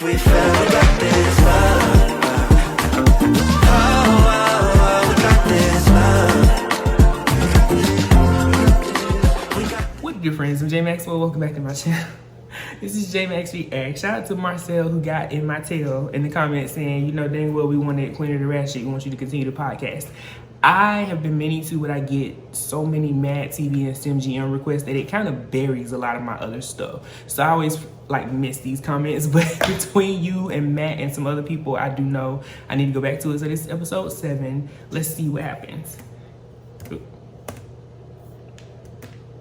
We fell, we got this love. Oh, oh, oh, we got this love. What good friends? I'm J Maxwell. Welcome back to my channel. This is J Max React. Shout out to Marcel who got in my tail in the comments saying, you know dang well we wanted Queen of the Ratchet. We want you to continue the podcast. I have been meaning to, but I get so many Mad TV and SimGM requests that it kind of buries a lot of my other stuff. So I always like miss these comments, but between you and Matt and some other people, I do know I need to go back to it. So this is episode 7. Let's see what happens.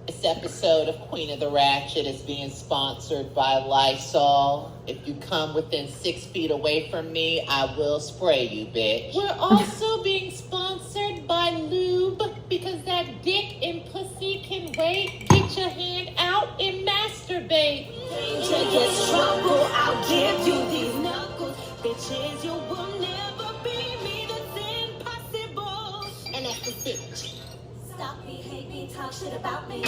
This episode of Queen of the Ratchet is being sponsored by Lysol. If you come within 6 feet away from me, I will spray you, bitch. We're also being sponsored by Lube because that dick and pussy can wait. Get your hand out and masturbate. Danger gets trouble, I'll give you these knuckles. Bitches, you will never be me, that's impossible. And that's the bitch. Stop me, hate me, talk shit about me.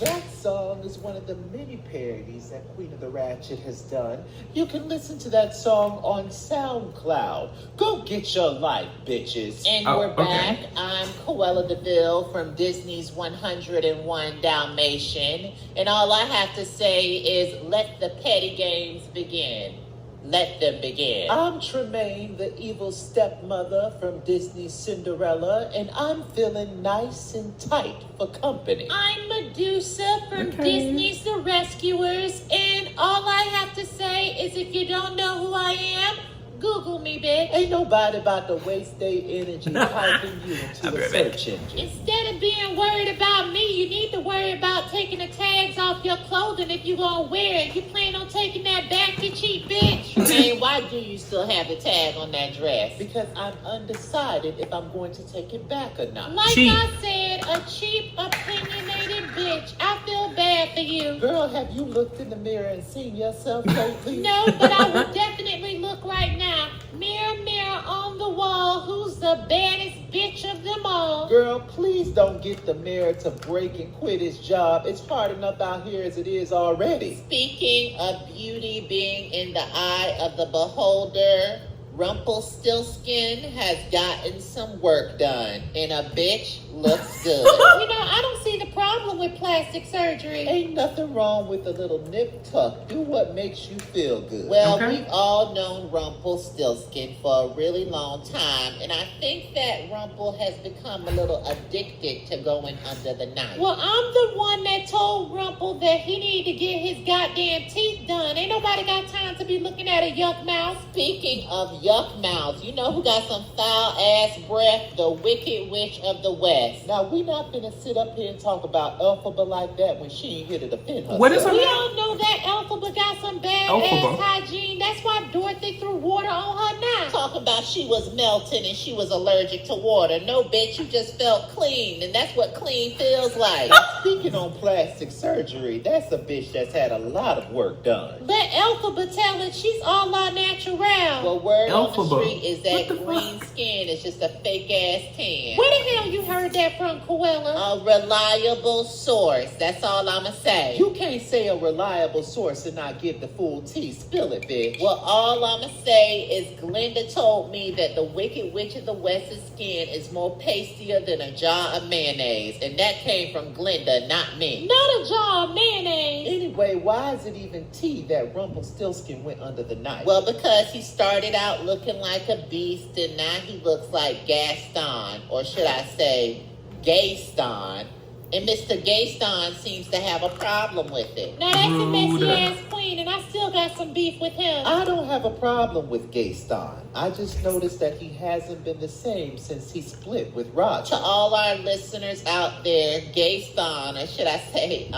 That song is one of the many parodies that Queen of the Ratchet has done. You can listen to that song on SoundCloud. Go get your life, bitches. And we're back. I'm Cruella DeVille from Disney's 101 Dalmatian. And all I have to say is let the petty games begin. Let them begin. I'm Tremaine, the evil stepmother from Disney's Cinderella, and I'm feeling nice and tight for company. I'm Medusa from Disney's The Rescuers, and all I have to say is if you don't know who I am, Google me, bitch. Ain't nobody about to waste their energy typing you into the search engine. Instead of being worried about me, you need to worry about taking the tags off your clothing if you gonna wear it. You plan on taking that back, you cheap bitch? Man, why do you still have the tag on that dress? Because I'm undecided if I'm going to take it back or not. Like I said, a cheap, opinionated bitch. I feel bad for you. Girl, have you looked in the mirror and seen yourself lately? No, but I will definitely look right now. Mirror, mirror on the wall, who's the baddest bitch of them all? Girl, please don't get the mayor to break and quit his job. It's hard enough out here as it is already. Speaking of beauty being in the eye of the beholder, Rumpelstiltskin has gotten some work done, and a bitch looks good. You know, I don't see the problem with plastic surgery. Ain't nothing wrong with a little nip tuck. Do what makes you feel good. Well, we've all known Rumpelstiltskin for a really long time, and I think that Rumple has become a little addicted to going under the knife. Well, I'm the one that told Rumple that he needed to get his goddamn teeth done. Ain't nobody got time to be looking at a yuck mouth. Speaking of yuck mouths, you know who got some foul-ass breath? The Wicked Witch of the West. Now, we not finna sit up here and talk about Elphaba like that when she ain't here to defend herself. What is her We name? all know that Elphaba got some bad ass hygiene. That's why Dorothy threw water on her now. Talking about she was melting and she was allergic to water. No, bitch, you just felt clean, and that's what clean feels like. Speaking on plastic surgery, that's a bitch that's had a lot of work done. Let Elphaba tell it she's all our natural. Well, word on the Elphaba. street is that green skin is just a fake ass tan. Where the hell you heard that from, Cruella? A reliable source. That's all I'ma say. You can't say a reliable source and not give the full tea. Spill it, bitch. Well, all I'ma say is Glenda told me that the Wicked Witch of the West's skin is more pastier than a jar of mayonnaise. And that came from Glenda, not me. Not a jar of mayonnaise. Anyway, why is it even tea that Rumpelstiltskin went under the knife? Well, because he started out looking like a beast and now he looks like Gaston, or should I say Gayston. And Mr. Gayston seems to have a problem with it. Now that's a messy ass queen, and I still got some beef with him. I don't have a problem with Gayston. I just noticed that he hasn't been the same since he split with Ratchet. To all our listeners out there, Gayston, or should I say,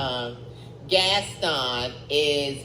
Gaston is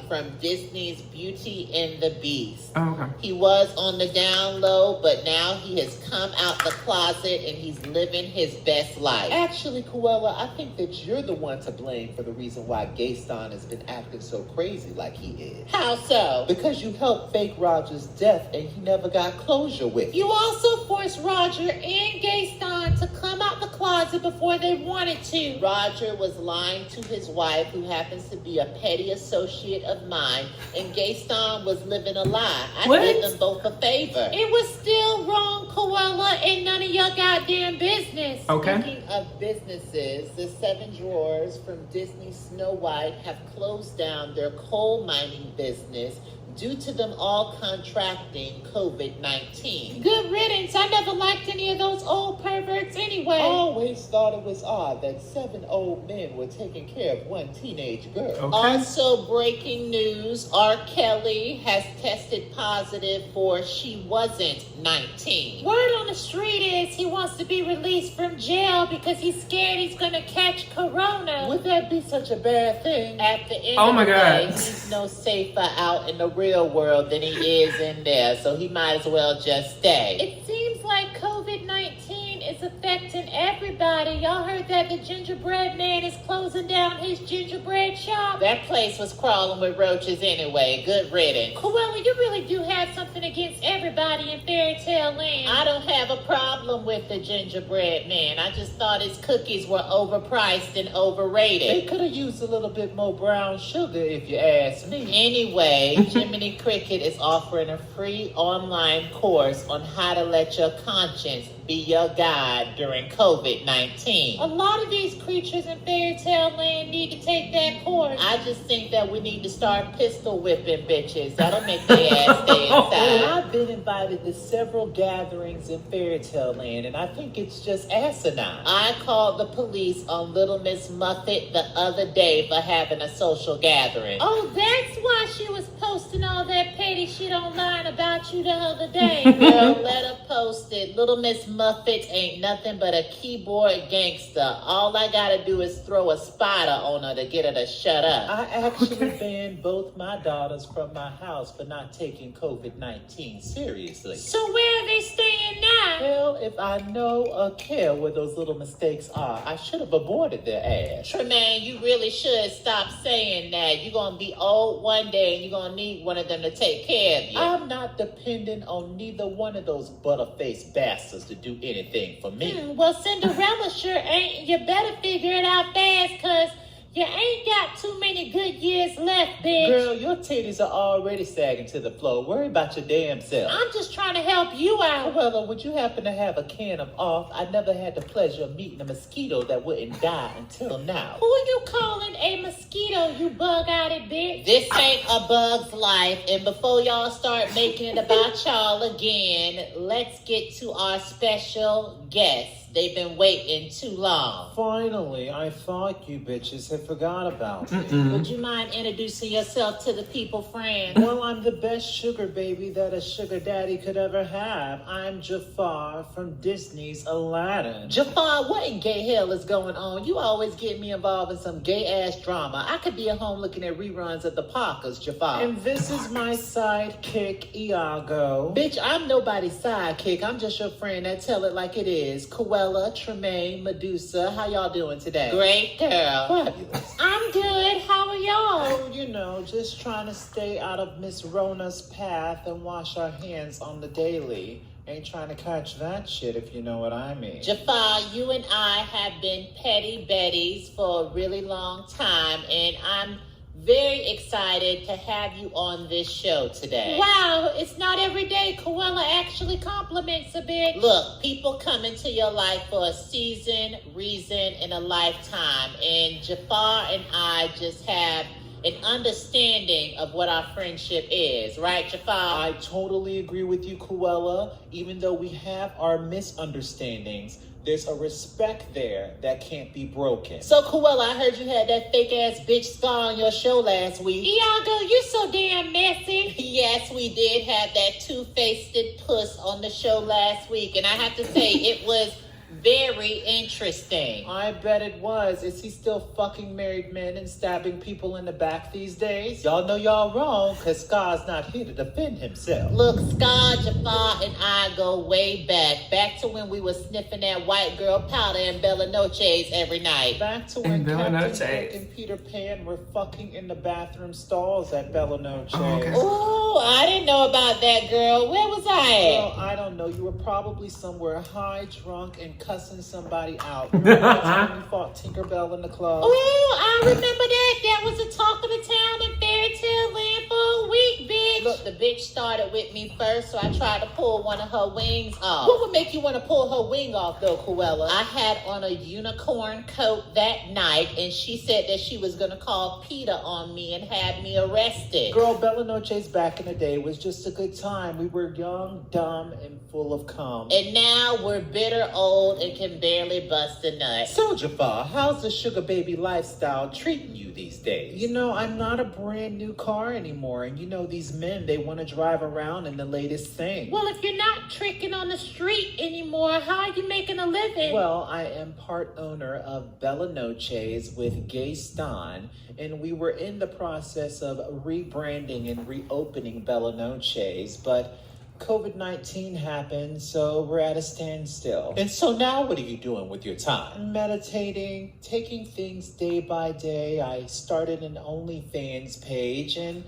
from Disney's Beauty and the Beast. Oh, okay. He was on the down low, but now he has come out the closet and he's living his best life. Actually, Cruella, I think that you're the one to blame for the reason why Gaston has been acting so crazy like he is. How so? Because you helped fake Roger's death and he never got closure with You also forced Roger and Gaston to come out the closet before they wanted to. Roger was lying to his wife, who happens to be a petty associate of mine, and Gaston was living a lie. I What? did them both a favor. It was still wrong, Koala, and none of your goddamn business. Okay. Speaking of businesses, the 7 drawers from Disney's Snow White have closed down their coal mining business due to them all contracting COVID-19. Good riddance. I never liked any of those old perverts anyway. I always thought it was odd that 7 old men were taking care of one teenage girl. Okay. Also, breaking news, R. Kelly has tested positive for she wasn't 19. Word on the street is he wants to be released from jail because he's scared he's gonna catch corona. Would that be such a bad thing? At the end Oh of my the God. day, he's no safer out in the real world than he is in there, so he might as well just stay. It seems like COVID-19 is affecting everybody. Y'all heard that the gingerbread man is closing down his gingerbread shop? That place was crawling with roaches anyway. Good riddance. Cruella, you really do have something against everybody in fairy tale land. I don't have a problem with the gingerbread man. I just thought his cookies were overpriced and overrated. They could have used a little bit more brown sugar if you ask me. Anyway, Jiminy Cricket is offering a free online course on how to let your conscience be your guide during COVID-19. A lot of these creatures in fairy tale land need to take that course. I just think that we need to start pistol whipping bitches. That'll make their ass stay inside. I've been invited to several gatherings in fairy tale land, and I think it's just asinine. I called the police on Little Miss Muffet the other day for having a social gathering. Oh, that's why she was posting all that petty shit online about you the other day. Girl, let her post it. Little Miss Muffet ain't nothing but a keyboard gangster. All I gotta do is throw a spider on her to get her to shut up. I actually banned both my daughters from my house for not taking COVID-19 seriously. So where are they staying now? Hell, if I know or care where those little mistakes are, I should have aborted their ass. Tremaine, you really should stop saying that. You're gonna be old one day and you're gonna need one of them to take care of you. I'm not dependent on neither one of those butterfaced bastards to do anything for me. Well, Cinderella sure ain't. You better figure it out fast, cause you ain't got too many good years left, bitch. Girl, your titties are already sagging to the floor. Worry about your damn self. I'm just trying to help you out. Cruella, would you happen to have a can of off? I never had the pleasure of meeting a mosquito that wouldn't die until now. Who you calling a mosquito, you bug-eyed bitch? This ain't a bug's life, and before y'all start making it about y'all again, let's get to our special guest. They've been waiting too long. Finally, I thought you bitches had forgot about me. Would you mind introducing yourself to the people, friend? Well, I'm the best sugar baby that a sugar daddy could ever have. I'm Jafar from Disney's Aladdin. Jafar, what in gay hell is going on? You always get me involved in some gay-ass drama. I could be at home looking at reruns of The Parkers, Jafar. And this is my sidekick, Iago. Bitch, I'm nobody's sidekick. I'm just your friend that tell it like it is. Cruella, Tremaine, Medusa, how y'all doing today? Great, girl. Fabulous. I'm good. How are y'all? Oh, you know, just trying to stay out of Miss Rona's path and wash our hands on the daily. Ain't trying to catch that shit, if you know what I mean. Jafar, you and I have been petty betties for a really long time, and I'm very excited to have you on this show today. Wow, it's not every day Koala actually compliments a bitch. Look, people come into your life for a season, reason, and a lifetime, and Jafar and I just have an understanding of what our friendship is, right, Jafar? I totally agree with you, Cruella. Even though we have our misunderstandings, there's a respect there that can't be broken. So, Cruella, I heard you had that fake-ass bitch Scar on your show last week. Iago, you're so damn messy. Yes, we did have that two-faced puss on the show last week, and I have to say, it was very interesting. I bet it was. Is he still fucking married men and stabbing people in the back these days? Y'all know y'all wrong, because Scar's not here to defend himself. Look, Scar, Jafar, and I go way back to when we were sniffing that white girl powder in Bella Noche's every night. Back to when Bella Captain Noche. Hook and Peter Pan were fucking in the bathroom stalls at Bella Noche. Oh, okay. Ooh, Oh, I didn't know about that, girl. Where was I Well, I don't know. You were probably somewhere high, drunk, and cussing somebody out. Remember that time you fought Tinkerbell in the club? Oh, I remember that. That was the talk of the town in Fairy Tale Land for a week, bitch. Look, the bitch started with me first, so I tried to pull one of her wings off. What would make you want to pull her wing off, though, Cruella? I had on a unicorn coat that night, and she said that she was going to call PETA on me and have me arrested. Girl, Bella Noche's back in the day was just a good time. We were young, dumb, and full of cum. And now we're bitter old and can barely bust a nut. So, Jafar, how's the sugar baby lifestyle treating you these days? You know, I'm not a brand new car anymore. And you know, these men, they want to drive around in the latest thing. Well, if you're not tricking on the street anymore, how are you making a living? Well, I am part owner of Bella Noche's with Gay Stan, and we were in the process of rebranding and reopening Bella Noche's, but COVID-19 happened, so we're at a standstill. And so now what are you doing with your time? Meditating, taking things day by day. I started an OnlyFans page, and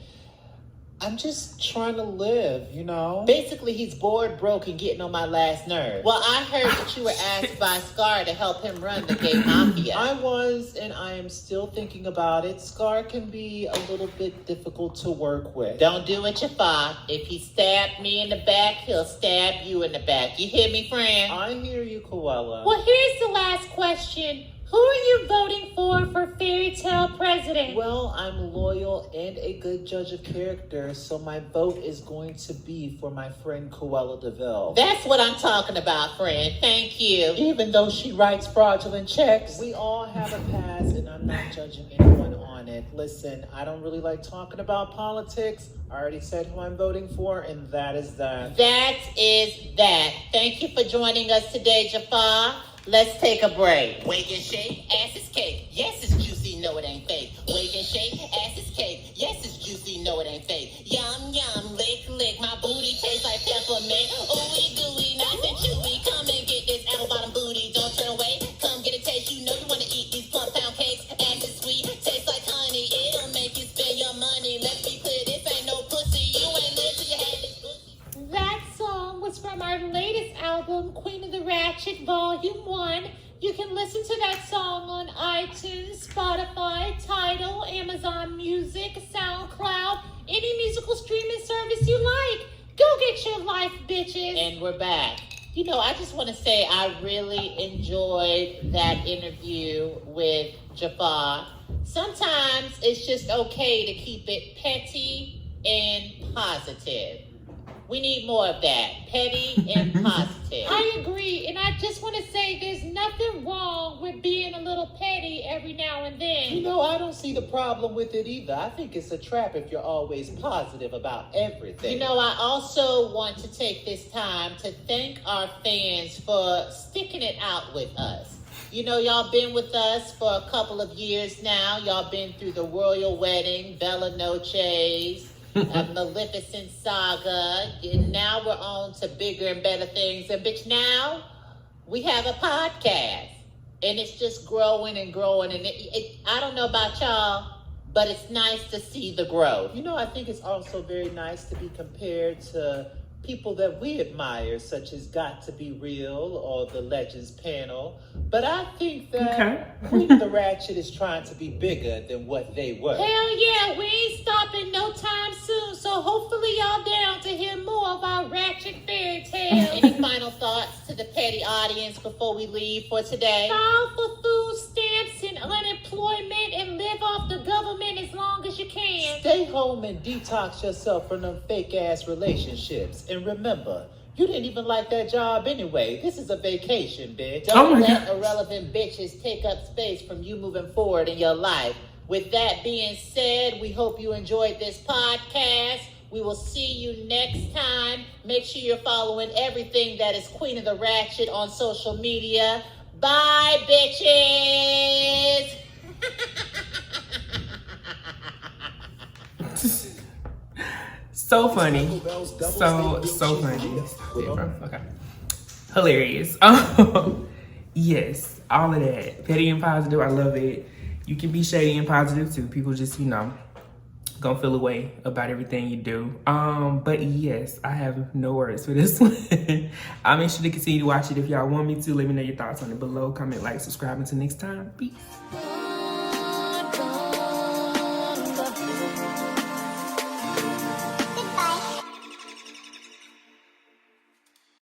I'm just trying to live, you know? Basically, he's bored, broke, and getting on my last nerve. Well, I heard that you were asked by Scar to help him run the gay mafia. I was, and I am still thinking about it. Scar can be a little bit difficult to work with. Don't do it, Jafar. If he stabbed me in the back, he'll stab you in the back. You hear me, friend? I hear you, Koala. Well, here's the last question. Who are you voting for Fairy Tale President? Well, I'm loyal and a good judge of character, so my vote is going to be for my friend Cruella DeVille. That's what I'm talking about, friend. Thank you. Even though she writes fraudulent checks? We all have a past, and I'm not judging anyone on it. Listen, I don't really like talking about politics. I already said who I'm voting for, and that is that. That is that. Thank you for joining us today, Jafar. Let's take a break. Wake and shake, ass is cake. Yes, it's juicy, no it ain't fake. Wake and shake, ass is cake. Yes, it's juicy, no it ain't fake. Yum, yum, lick, lick. My booty tastes like peppermint. Ooey gooey, nice and chewy. Come and get this apple bottom booty. Don't turn away. Come get a taste. You know you want to eat these plum pound cakes. Ass is sweet, tastes like honey. It'll make you spend your money. Let's be clear, this ain't no pussy. You ain't lived till you had this pussy. That song was from our latest album, Queen of the Ratchet, Volume 1. You can listen to that song on iTunes, Spotify, Tidal, Amazon Music, SoundCloud, any musical streaming service you like. Go get your life, bitches. And we're back. You know, I just want to say I really enjoyed that interview with Jafar. Sometimes it's just okay to keep it petty and positive. We need more of that. Petty and positive. I agree. And I just want to say there's nothing wrong with being a little petty every now and then. You know, I don't see the problem with it either. I think it's a trap if you're always positive about everything. You know, I also want to take this time to thank our fans for sticking it out with us. You know, y'all been with us for a couple of years now. Y'all been through the royal wedding, Bella Noche's, a Maleficent saga, and now we're on to bigger and better things. And bitch, now we have a podcast, and it's just growing and growing. And I don't know about y'all, but it's nice to see the growth. You know, I think it's also very nice to be compared to people that we admire, such as Got to Be Real or the Legends panel. But I think that Queen of the Ratchet is trying to be bigger than what they were. Hell yeah, we ain't stopping no time soon. So hopefully y'all down to hear more of our Ratchet fairy tales. Any final thoughts to the petty audience before we leave for today? File for food stamps and unemployment and live off the government as long as you can. Stay home and detox yourself from them fake-ass relationships. And remember, you didn't even like that job anyway. This is a vacation, bitch. Don't let irrelevant bitches take up space from you moving forward in your life. With that being said, we hope you enjoyed this podcast. We will see you next time. Make sure you're following everything that is Queen of the Ratchet on social media. Bye, bitches! So funny. So funny. Yeah, bro. Okay. Hilarious. Yes, all of that. Petty and positive, I love it. You can be shady and positive too. People just, go gonna feel a way about everything you do. But yes, I have no words for this one. I'll make sure to continue to watch it. If y'all want me to, let me know your thoughts on it below. Comment, like, subscribe. Until next time, peace.